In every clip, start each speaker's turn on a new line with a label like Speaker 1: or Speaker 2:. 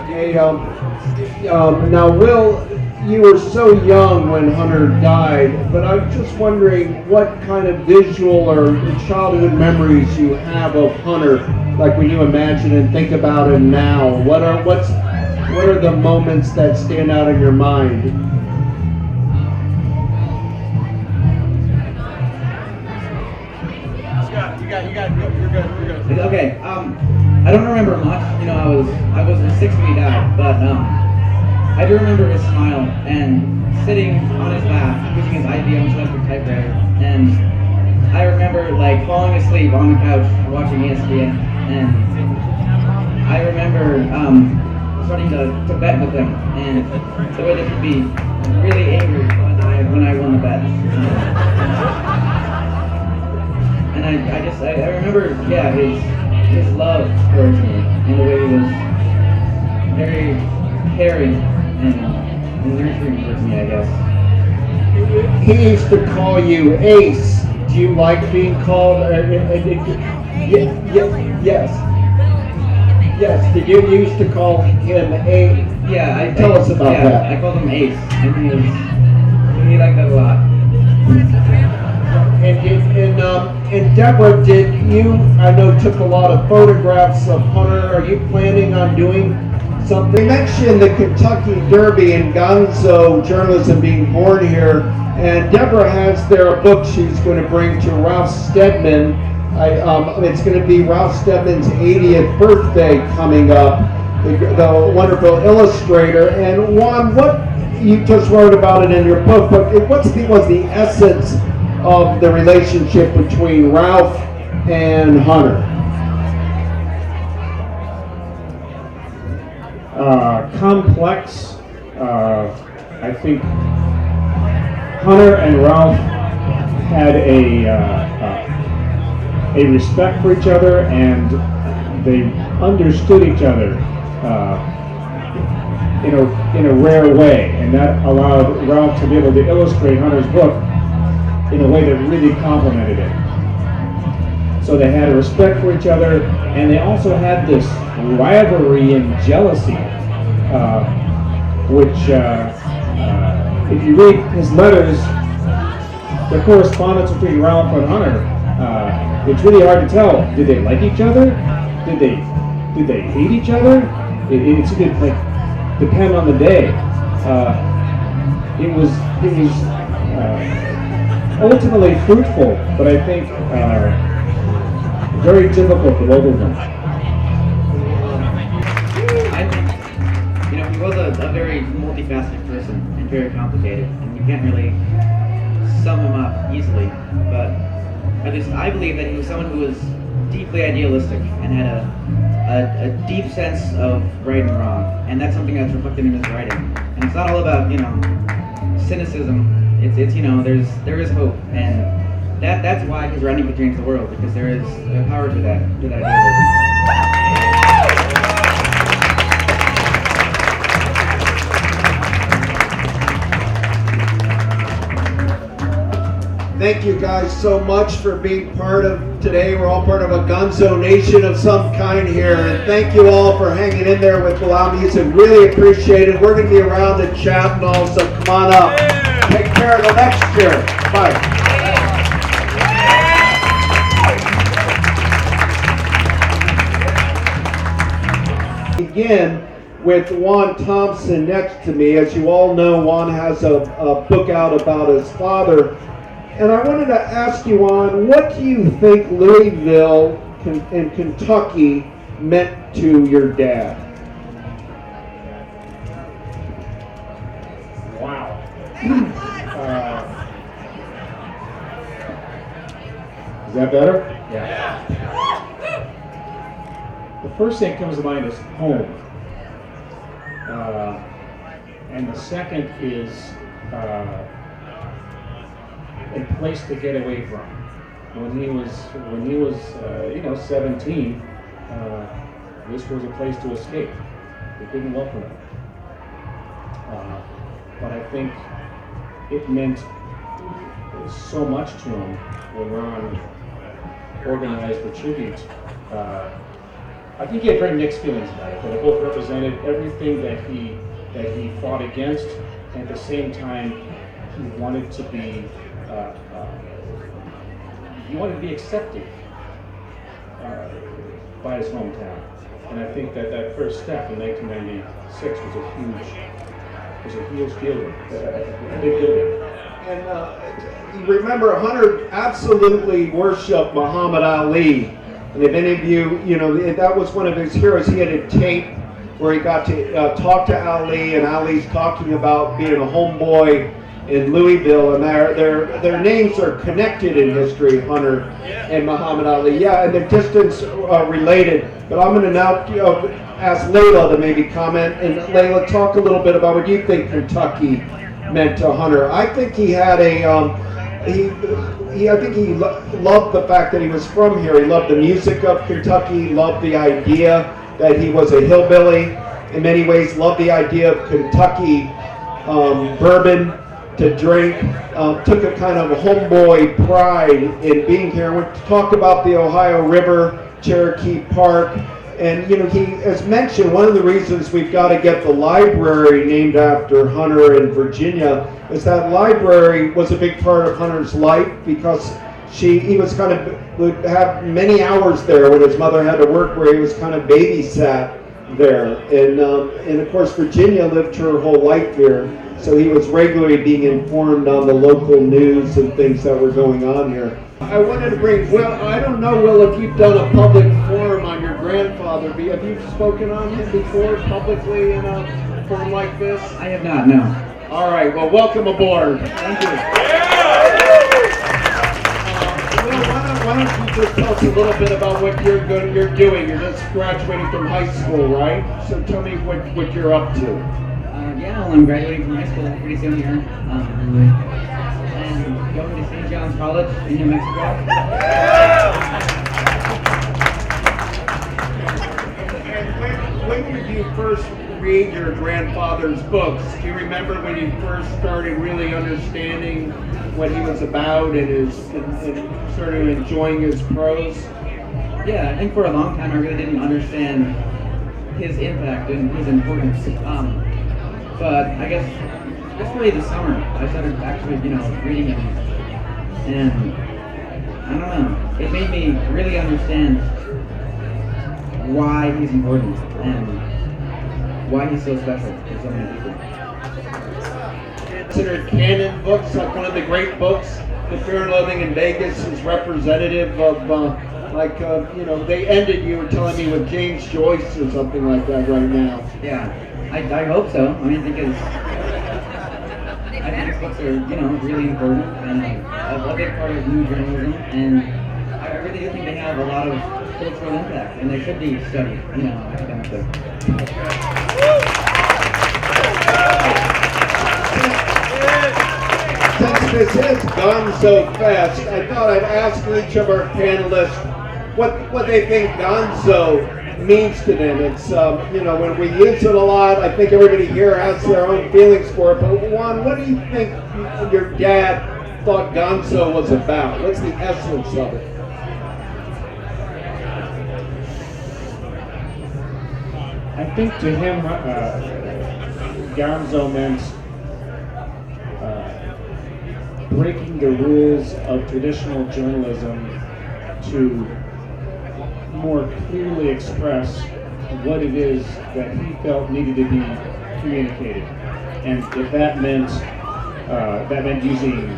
Speaker 1: Hey, now, Will, you were so young when Hunter died, but I'm just wondering what kind of visual or childhood memories you have of Hunter, like when you imagine and think about him now. What are the moments that stand out in your mind?
Speaker 2: You're good. Okay. I don't remember much. I was 6 when he died, but I do remember his smile and sitting on his lap, using his IBM electric typewriter, and I remember like falling asleep on the couch watching ESPN, and I remember starting to bet with him, and the way that he'd be really angry when I won the bet. And I remember, yeah, his love towards me, and the way he was very caring and nurturing towards me, I guess.
Speaker 1: He used to call you Ace. Do you like being called? Yes. Yes. Did you used to call him Ace?
Speaker 2: Yeah.
Speaker 1: Tell us about that.
Speaker 2: I called him Ace, and he liked that a lot.
Speaker 1: And Deborah, I know took a lot of photographs of Hunter. Are you planning on doing something? You mentioned the Kentucky Derby and Gonzo journalism being born here, and Deborah has there a book she's going to bring to Ralph Steadman. It's going to be Ralph Steadman's 80th birthday coming up, the wonderful illustrator. And Juan, what you just wrote about it in your book, but was the essence of the relationship between Ralph and Hunter?
Speaker 3: Complex. I think Hunter and Ralph had a respect for each other, and they understood each other in a rare way, and that allowed Ralph to be able to illustrate Hunter's book in a way that really complemented it. So they had a respect for each other, and they also had this rivalry and jealousy, which, if you read his letters, the correspondence between Ralph and Hunter, it's really hard to tell. Did they like each other? Did they hate each other? It's like depend on the day. It was ultimately fruitful, but I think very difficult for both of them.
Speaker 2: I think, he was a very multifaceted person and very complicated, and you can't really sum him up easily. But I believe that he was someone who was deeply idealistic and had a deep sense of right and wrong, and that's something that's reflected in his writing. And it's not all about cynicism. It's there is hope, and that's why his writing could change the world, because there is a power to that idealism.
Speaker 1: Thank you guys so much for being part of today. We're all part of a Gonzo Nation of some kind here, and thank you all for hanging in there with Laila Music. Really appreciate it. We're going to be around to chat and all, so come on up. Take care of the next year. Bye. Begin with Juan Thompson next to me. As you all know, Juan has a book out about his father. And I wanted to ask you, Juan, what do you think Louisville and Kentucky meant to your dad?
Speaker 3: Wow. Is that better? Yeah. The first thing that comes to mind is home. And the second is a place to get away from. When he was 17, this was a place to escape. It didn't welcome him. But I think it meant so much to him when Ron organized the tribute I think he had very mixed feelings about it, but it both represented everything that he fought against, and at the same time, he wanted to be accepted by his hometown. And I think that first step in 1996 was a huge deal, a big deal.
Speaker 1: And you remember, Hunter absolutely worshipped Muhammad Ali. And if any of you know, that was one of his heroes. He had a tape where he got to talk to Ali, and Ali's talking about being a homeboy in Louisville, and their names are connected in history, Hunter and Muhammad Ali. Yeah, and they're distance related. But I'm going to now ask Laila to maybe comment. And Laila, talk a little bit about what you think Kentucky meant to Hunter. I think he had I think he loved the fact that he was from here. He loved the music of Kentucky, he loved the idea that he was a hillbilly. In many ways, loved the idea of Kentucky bourbon to drink. Took a kind of homeboy pride in being here. We talked about the Ohio River, Cherokee Park. And, you know, he has mentioned one of the reasons we've got to get the library named after Hunter in Virginia is that library was a big part of Hunter's life because he was kind of, would have many hours there when his mother had to work, where he was kind of babysat there. And of course, Virginia lived her whole life here, so he was regularly being informed on the local news and things that were going on here. I wanted to bring, well, I don't know, Will, if you've done a public forum on your grandfather. Have you spoken on him before publicly in a forum like this?
Speaker 2: I have not, no.
Speaker 1: All right, well, welcome aboard.
Speaker 2: Thank you.
Speaker 1: Will, why don't you just tell us a little bit about what you're doing? You're just graduating from high school, right? So tell me what you're up to.
Speaker 2: Yeah, well, I'm graduating from high school pretty soon here. And going to St. John's College in New Mexico.
Speaker 1: And when did you first read your grandfather's books? Do you remember when you first started really understanding what he was about and started enjoying his prose?
Speaker 2: Yeah, I think for a long time I really didn't understand his impact and his importance. But I guess just really this summer I started actually, reading him, and I don't know, it made me really understand why he's important and why he's so special to so many people.
Speaker 1: Considered canon books, like one of the great books. The Fear and Loathing in Vegas is representative of, they ended, you were telling me, with James Joyce or something like that right now.
Speaker 2: Yeah, I hope so. I mean, because I think his books are, really important and a big part of new journalism, and I really do think they have a lot of cultural impact, and they should be studied, academically.
Speaker 1: Since this is GonzoFest, I thought I'd ask each of our panelists what they think Gonzo means to them. It's, when we use it a lot, I think everybody here has their own feelings for it. But Juan, what do you think your dad thought Gonzo was about? What's the essence of it?
Speaker 3: I think to him, Gonzo meant breaking the rules of traditional journalism to more clearly express what it is that he felt needed to be communicated. And if that meant using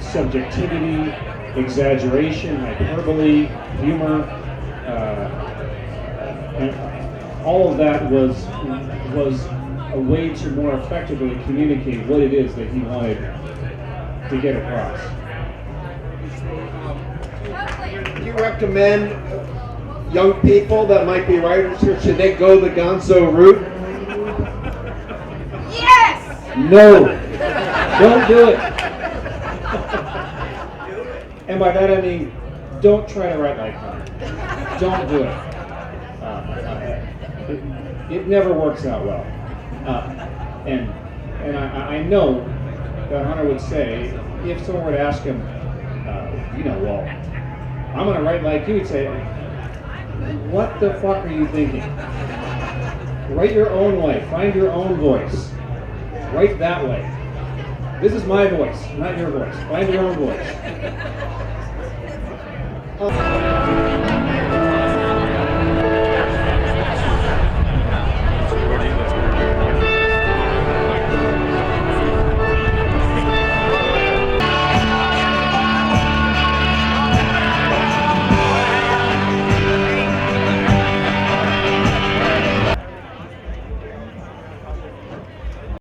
Speaker 3: subjectivity, exaggeration, hyperbole, humor, and all of that was a way to more effectively communicate what it is that he wanted to get across.
Speaker 1: Do you recommend young people that might be writers here, should they go the Gonzo route?
Speaker 4: Yes!
Speaker 3: No! Don't do it! And by that I mean, don't try to write like Hunter. Don't do it. It never works out well. And I know that Hunter would say, if someone were to ask him, well, I'm going to write like you, he'd say, What the fuck are you thinking? Write your own way. Find your own voice. Write that way. This is my voice, not your voice. Find your own voice.